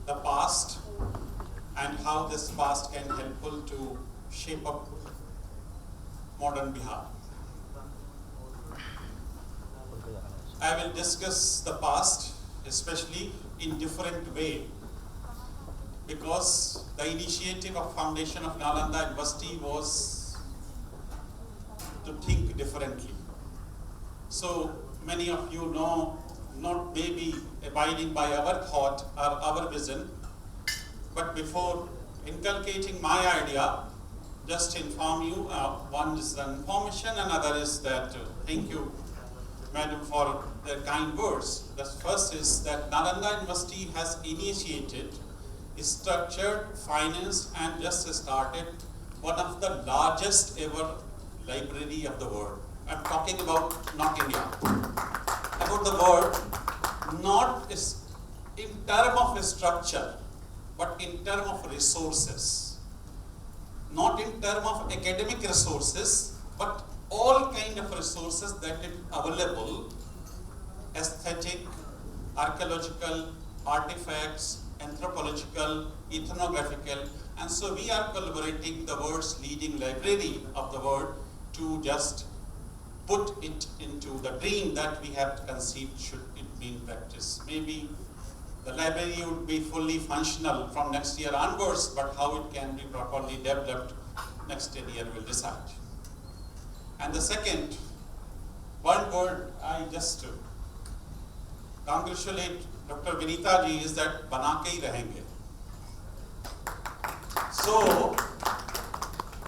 the past and how this past can helpful to shape up modern Bihar. I will discuss the past, especially in different way, because the initiative of foundation of Nalanda University was to think differently. So many of you know, not maybe abiding by our thought or our vision, but before inculcating my idea, just inform you, one is the information, another is that, thank you, Madam, for the kind words. The first is that Nalanda University has initiated, structured, financed, and just started one of the largest ever library of the world. I'm talking about not India, about the world, not in terms of structure, but in terms of resources. Not in terms of academic resources, but all kind of resources that is available, aesthetic, archaeological, artifacts, anthropological, ethnographical, and so we are collaborating the world's leading library of the world to just put it into the dream that we have conceived should it be in practice. Maybe the library would be fully functional from next year onwards, but how it can be properly developed next year will decide. And the second, one word I just congratulate Dr. Vinita ji is that bana ke hi rahenge. So,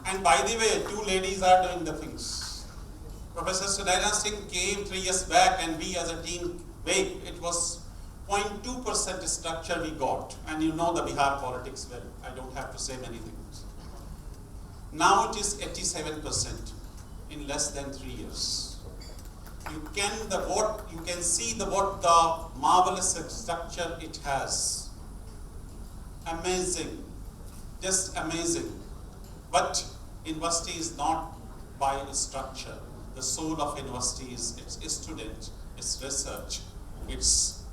and by the way, two ladies are doing the things. Professor Anand Singh came 3 years back and we as a team, it was 0.2% structure we got. And you know the Bihar politics well. I don't have to say many things. Now it is 87% in less than 3 years. You can see what the marvelous structure it has. Amazing, just amazing. But university is not by structure. The soul of university is its student, its research, its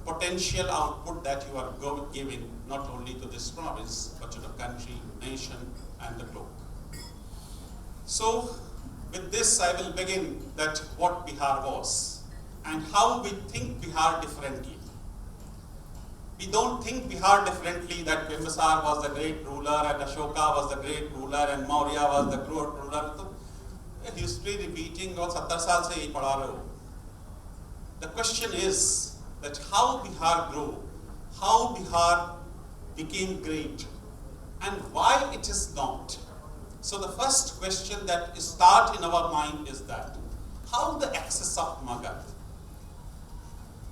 potential output that you are giving not only to this province, but to the country, nation, and the globe. So, with this, I will begin that what Bihar was and how we think Bihar differently. We don't think Bihar differently that Bimbisar was the great ruler and Ashoka was the great ruler and Maurya was the great ruler. History repeating और 70 साल से यही पढ़ा रहे हो. The question is that how Bihar grew, how Bihar became great, and why it is not. So the first question that starts in our mind is that how the access of Magadh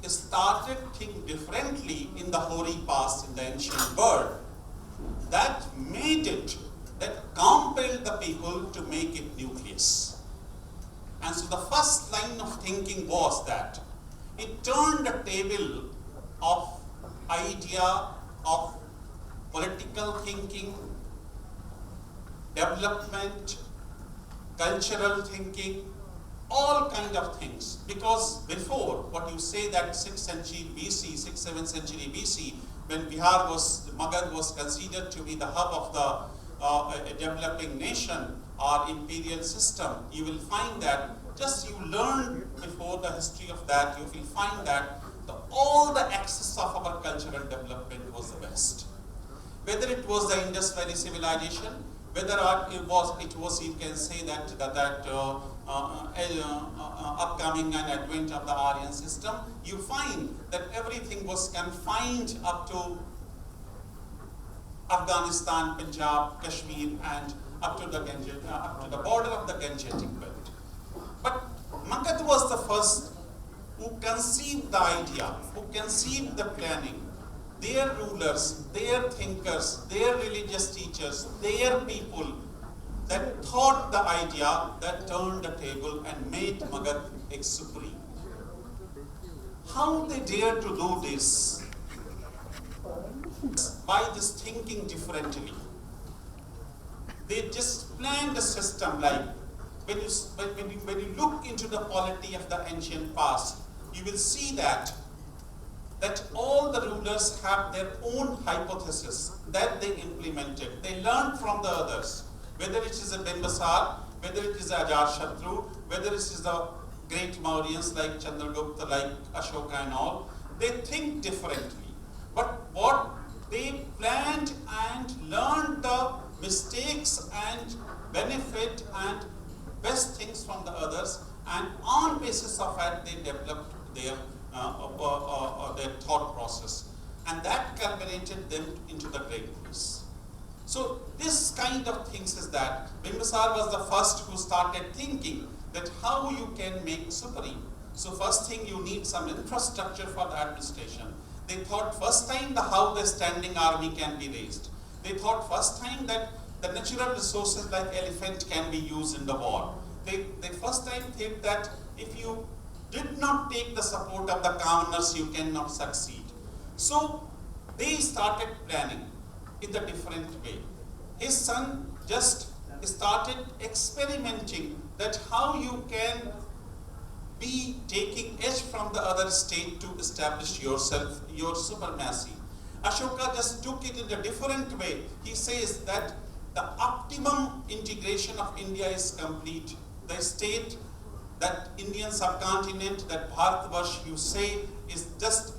started think differently in the hoary past, in the ancient world, that made it, that compelled the people to make it nucleus. And so the first line of thinking was that it turned the table of idea of political thinking, development, cultural thinking, all kind of things. Because before, what you say that 6th century BC, 6th, 7th century BC, when Magadh was considered to be the hub of the developing nation or imperial system, you will find that just you learn before the history of that, you will find that all the axis of our cultural development was the West. Whether it was the Indus Valley civilization, whether it was you can say that upcoming and advent of the Aryan system, you find that everything was confined up to Afghanistan, Punjab, Kashmir, and up to the border of the Gangetic belt. But Magadh was the first who conceived the idea, who conceived the planning. Their rulers, their thinkers, their religious teachers, their people that thought the idea, that turned the table and made Magadh supreme. How they dare to do this? By this thinking differently. They just planned a system like, when you look into the polity of the ancient past, you will see that all the rulers have their own hypothesis that they implemented. They learned from the others, whether it is a Bimbisar, whether it is a Ajatashatru, whether it is the great Mauryans like Chandragupta, like Ashoka and all. They think differently. But what they planned and learned the mistakes and benefit and best things from the others, and on basis of that they developed their thought process, and that culminated them into the great peace. So this kind of things is that Bimbisar was the first who started thinking that how you can make supreme. So first thing, you need some infrastructure for the administration. They thought first time how the standing army can be raised. They thought first time that the natural resources like elephant can be used in the war. They first time think that if you did not take the support of the commoners, you cannot succeed. So they started planning in a different way. His son just started experimenting that how you can be taking edge from the other state to establish yourself, your supremacy. Ashoka just took it in a different way. He says that the optimum integration of India is complete. The state, that Indian subcontinent, that Bharatvarsh you say, is just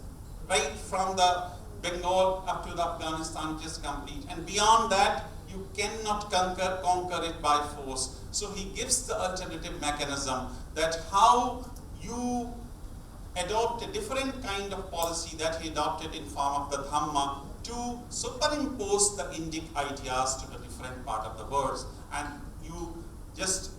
right from the Bengal up to the Afghanistan, it is complete. And beyond that, you cannot conquer it by force. So he gives the alternative mechanism that how you adopt a different kind of policy that he adopted in form of the Dhamma to superimpose the Indic ideas to the different part of the world. And you just,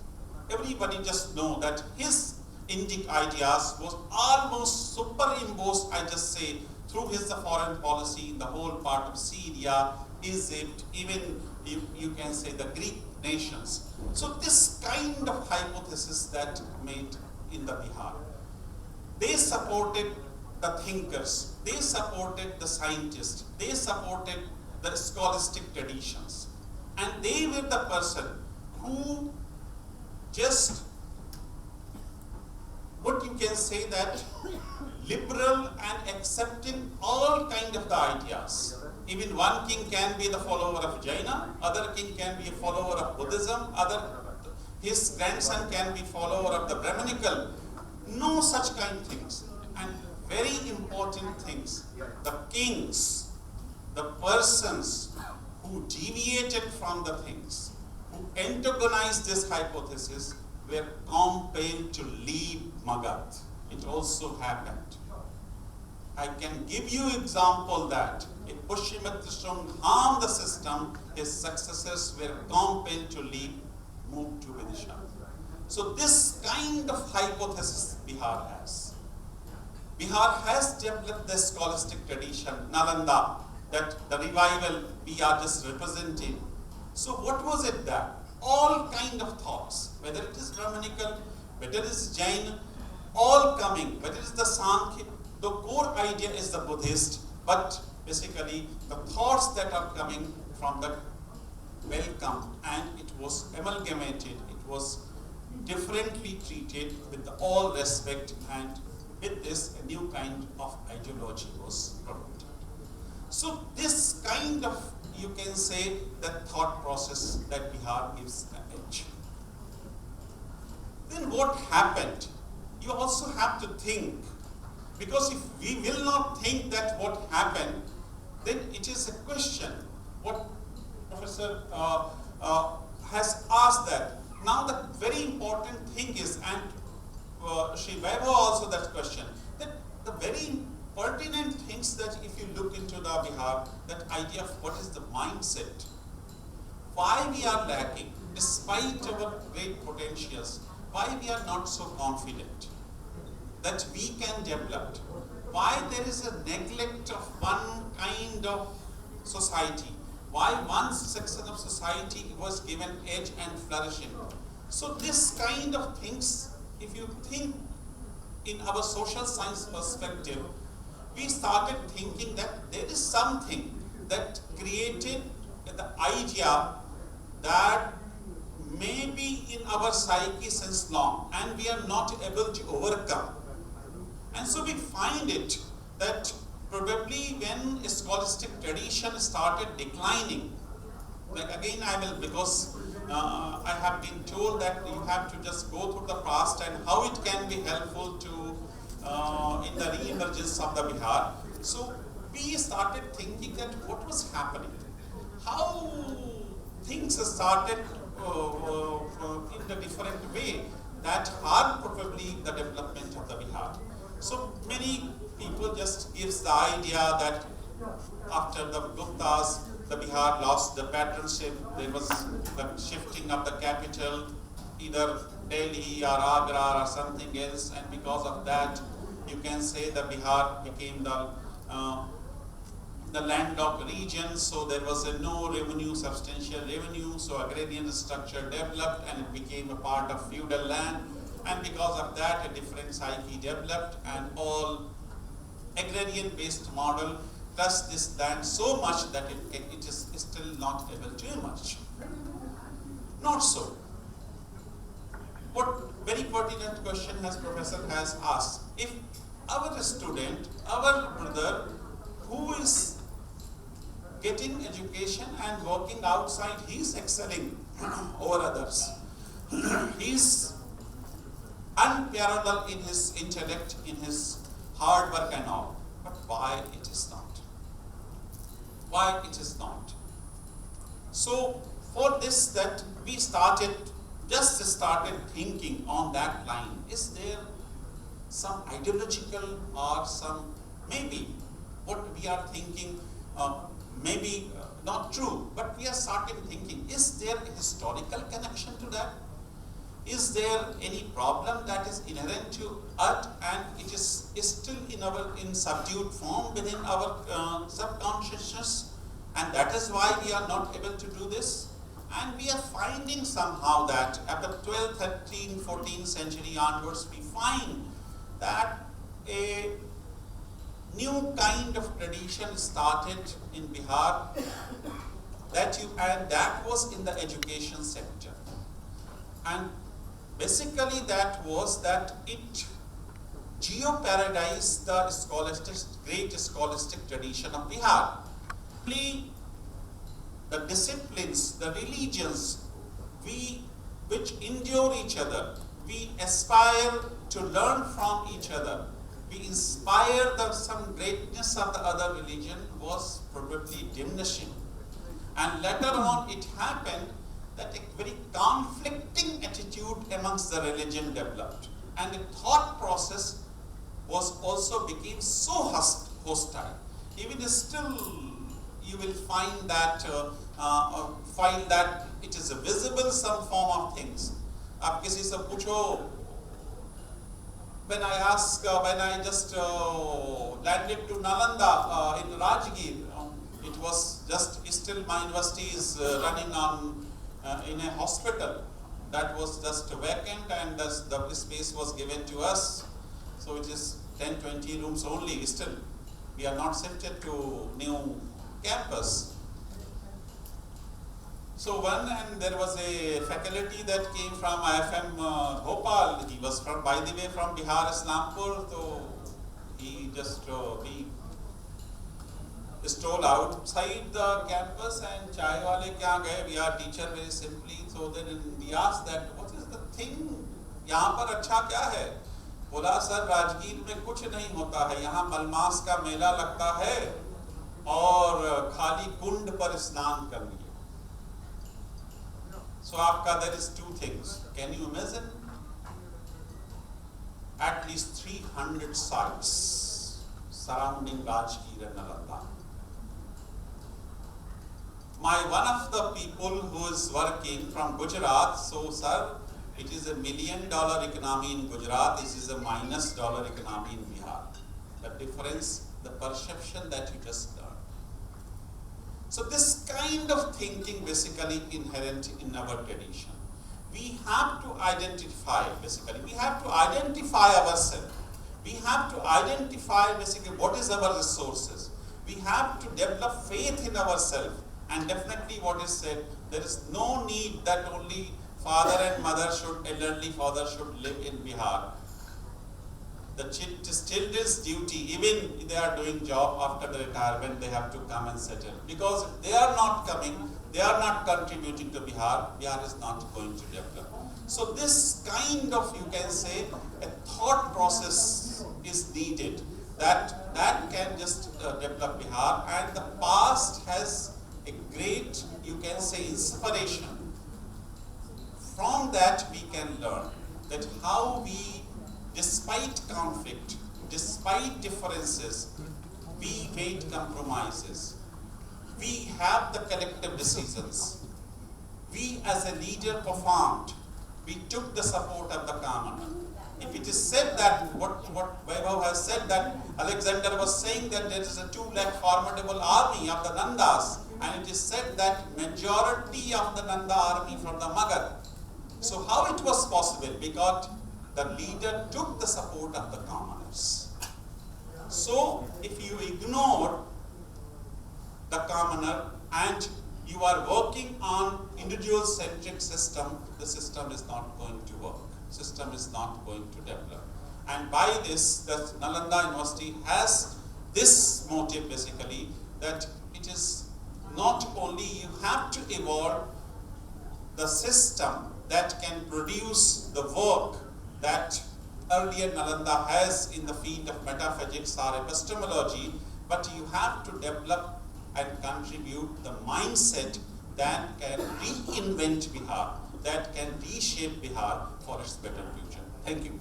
everybody just know that his Indic ideas was almost superimposed, I just say, through his foreign policy in the whole part of Syria, Egypt, even you can say the Greek nations. So this kind of hypothesis that made in the Bihar. They supported the thinkers, they supported the scientists, they supported the scholastic traditions. And they were the person who just, what you can say that liberal and accepting all kind of the ideas. Even one king can be the follower of Jaina, other king can be a follower of Buddhism, his grandson can be follower of the Brahmanical. No such kind of things. And very important things, the kings, the persons who deviated from the things, who antagonized this hypothesis, were compelled to leave Magadh. It also happened. I can give you example that if Pushyamitishram harmed the system, his successors were compelled to leave, move to Vidisha. So this kind of hypothesis Bihar has. Bihar has developed the scholastic tradition, Nalanda, that the revival we are just representing. So what was it that? All kind of thoughts, whether it is Brahmanical, whether it is Jain, all coming, whether it is the Sankhya, the core idea is the Buddhist, but basically the thoughts that are coming from the welcome, and it was amalgamated, it was differently treated with all respect, and with this a new kind of ideology was promoted. So this kind of, you can say, the thought process that Bihar gives the edge. Then what happened? You also have to think, because if we will not think that what happened, then it is a question. What Professor has asked that. Now the very important thing is, and Sri Vaibhav also that question, that the very pertinent things that if you look into the Bihar, that idea of what is the mindset, why we are lacking, despite our great potentials, why we are not so confident that we can develop, why there is a neglect of one kind of society, why one section of society was given edge and flourishing. So this kind of things, if you think in our social science perspective, we started thinking that there is something that created the idea that may be in our psyche since long, and we are not able to overcome. And so we find it that probably when scholastic tradition started declining, like again I will, because I have been told that you have to just go through the past and how it can be helpful to in the re-emergence of the Bihar. So we started thinking that what was happening, how things started in a different way that harmed probably the development of the Bihar. So many people just gives the idea that after the Guptas, the Bihar lost the patronship. There was the shifting of the capital, either Delhi or Agra or something else, and because of that, you can say the Bihar became the landlocked region. So there was no revenue, substantial revenue. So agrarian structure developed, and it became a part of feudal land. And because of that, a different psyche developed, and all agrarian-based model touched this land so much that it is still not able to emerge. Not so. What very pertinent question has Professor has asked. If our student, our brother, who is getting education and working outside, he is excelling over others. He is unparalleled in his intellect, in his hard work and all. But why it is not? Why it is not? So for this, that we started thinking on that line. Is there some ideological or some, maybe what we are thinking, maybe not true, but we are starting thinking, is there a historical connection to that? Is there any problem that is inherent to it and it is still in subdued form within our subconsciousness, and that is why we are not able to do this? And we are finding somehow that at the 12th, 13th, 14th century onwards, we find that a new kind of tradition started in Bihar, and that was in the education sector. And basically that was that it geoparadized the great scholastic tradition of Bihar. The disciplines, the religions, which endure each other, we aspire to learn from each other, we inspire some greatness of the other religion, was probably diminishing. And later on it happened that a very conflicting attitude amongst the religion developed, and the thought process became so hostile. Even still, you will find that it is a visible some form of things. आप किसी से पूछो, when I just landed to Nalanda in Rajgir, it was just still my university is running on in a hospital that was just vacant, and the space was given to us. So it is 10-20 rooms only. Still, we are not shifted to new campus. So there was a faculty that came from IFM Bhopal. He was by the way from Bihar, Islampur. So he just he strolled outside the campus, and chai wale kya gaye? We are teacher very simply. So then we asked that, what is the thing? यहाँ पर अच्छा क्या है? बोला sir Rajgir में कुछ नहीं होता है. यहाँ मलमास का मेला लगता है और खाली कुंड पर स्नान कर लिए. So आपका there is two things. Can you imagine? At least 300 sites surrounding Rajgir and Nalanda. One of the people who is working from Gujarat, so sir, it is $1 million economy in Gujarat, this is a -$ economy in Bihar. The difference, the perception that you just learned. So this kind of thinking basically inherent in our tradition. We have to identify ourselves. We have to identify basically what is our resources. We have to develop faith in ourselves. And definitely what is said, there is no need that only elderly father should live in Bihar. the children's duty, even they are doing job after the retirement, they have to come and settle. Because if they are not coming, they are not contributing to Bihar, Bihar is not going to develop. So this kind of, you can say, a thought process is needed that can just develop Bihar, and the past has a great, you can say, inspiration. From that we can learn that how we, despite conflict, despite differences, we made compromises. We have the collective decisions. We as a leader performed. We took the support of the commoner. If it is said that, what Vaibhav has said, that Alexander was saying that there is a 2 lakh formidable army of the Nandas, and it is said that majority of the Nanda army from the Magad. So how it was possible? Because the leader took the support of the commoners. So if you ignore the commoner and you are working on individual-centric system, the system is not going to work. System is not going to develop. And by this, the Nalanda University has this motive basically, that it is not only you have to evolve the system that can produce the work that earlier Nalanda has in the field of metaphysics or epistemology, but you have to develop and contribute the mindset that can reinvent Bihar, that can reshape Bihar for its better future. Thank you.